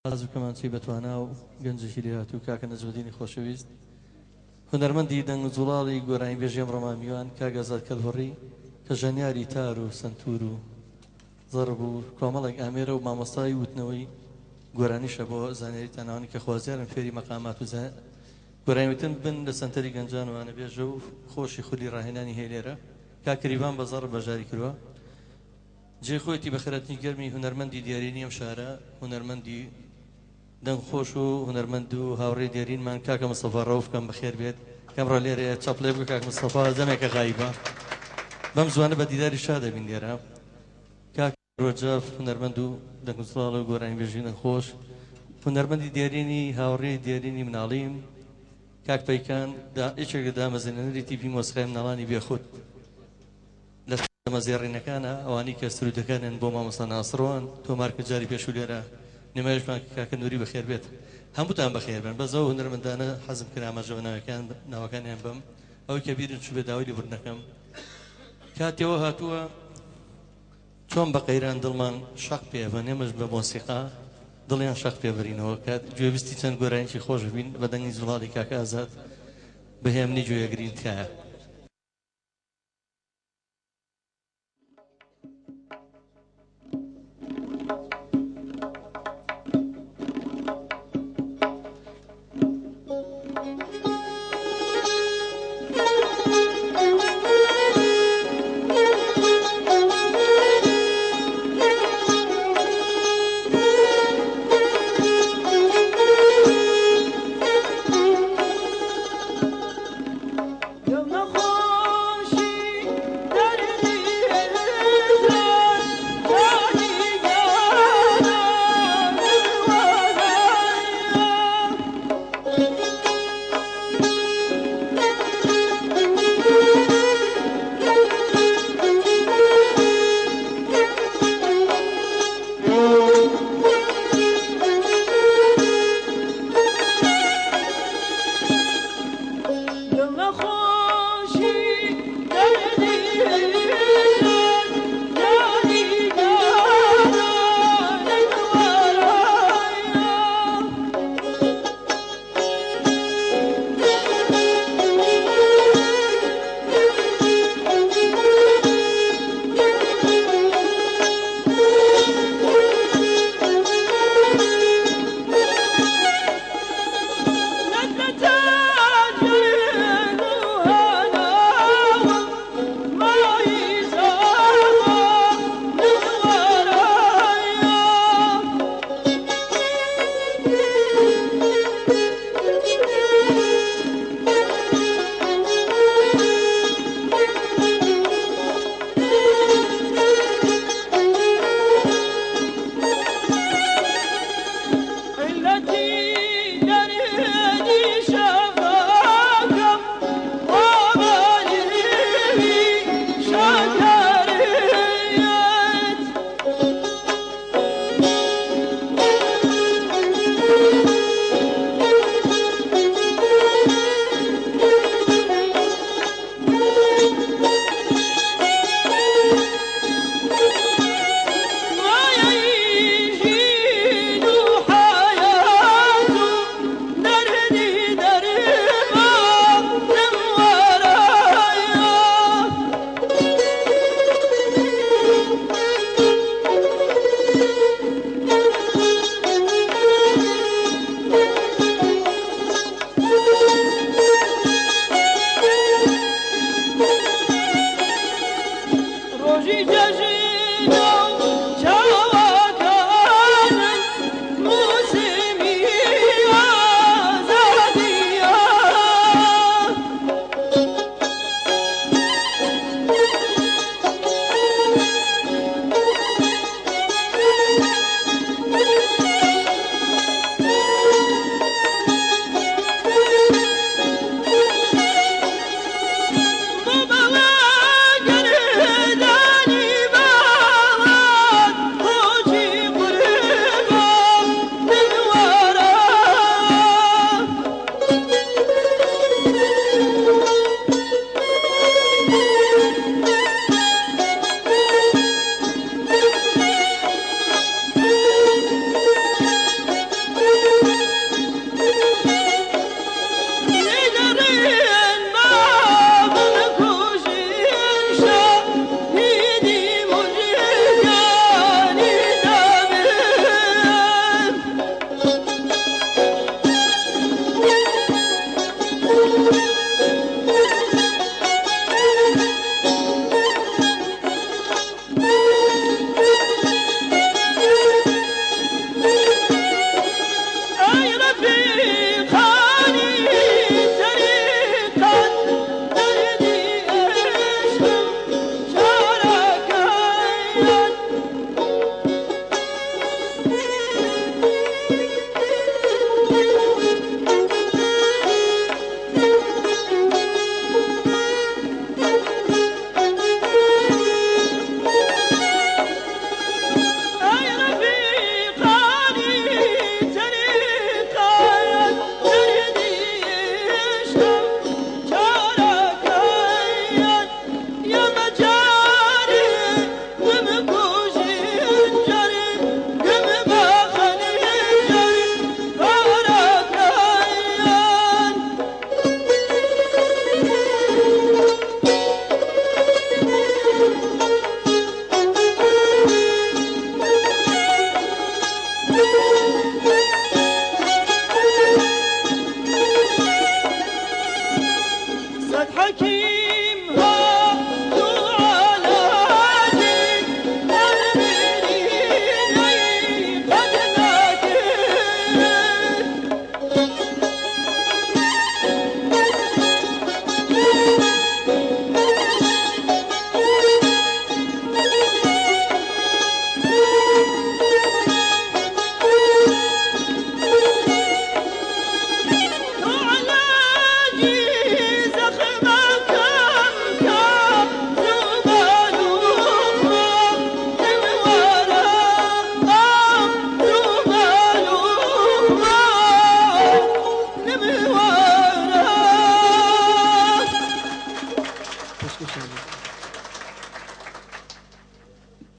کەمانچی بەتوانە و گەنجێکی لێ هاتوو کاکە نەجمەدینی خۆشەویست هونەرمەندی دەنگ و جوڵاڵی گۆرانی بێژێم ڕۆمامیوان کاک ئازاد کەلهۆڕی کە ژەنیاری تار و سنتور و زەڕب و کۆمەڵێک ئامێرە و مامۆستای وتنەوەی گۆرانیشە بۆ زانیاری تەناوانی کە خوازیارن فێری مەقامات و گۆرانیوتن بن لە سەنتەری گەنجان وانە بێژە و خۆشی خولی ڕاهێنانی هەیە لێرە کاکریبان بە زەڕب بەژاری کردووە جێ خۆیەتی بە خەرەتنی گەرمی هونەرمەندی دیارینی ئەم شارە هونەرمەندی دەنگخۆش و هونەرمەند و هاوڕێ دیارینمان کاکە مستەفا ڕەوف کەم بەخێر بێت کەمڕۆ لێرەیە چەپڵێ بکە کاک مستەفا دەمێکە غایبە بەم زوانە بە دیداری شا دەبین لێرە کاک ڕۆجەف هونەرمەند و دەنگ و جوڵاڵ و گۆرانی بێژی دەنگخۆش هونەرمەندی دیارینی هاوڕێ دیارینی مناڵیم کاک پەیکان یەکێک لە دامەزێنەری تیپی مۆسیقای مناڵانی بێخود لە مەزێڕینەکانە ئەوانی کە سرودەکانن بۆ مامۆستا ناسڕۆن تۆمارکە جاری پێشوو لێرە نمایشمان کاکە نووری بەخێر بێت هەمووتان بەخێر بن بەزەوە هونەرمەندانە حەزم کرد ئاماژەوە ناوەکانیان بم ئەوەی کە بیرن چوو بێ داوای لێبوردنەکەم کاتێەوە هاتووە چۆن بە قەیران دڵمان شەق پێبن ئێمەش بە مۆسیقا دڵیان شەق پێبرینەوە کات گوێویستی چەند گۆرانیی خۆش ببین بە دەنگی جوڵاڵی کاکە ئازاد بەهێمنی گوێگرین تکایە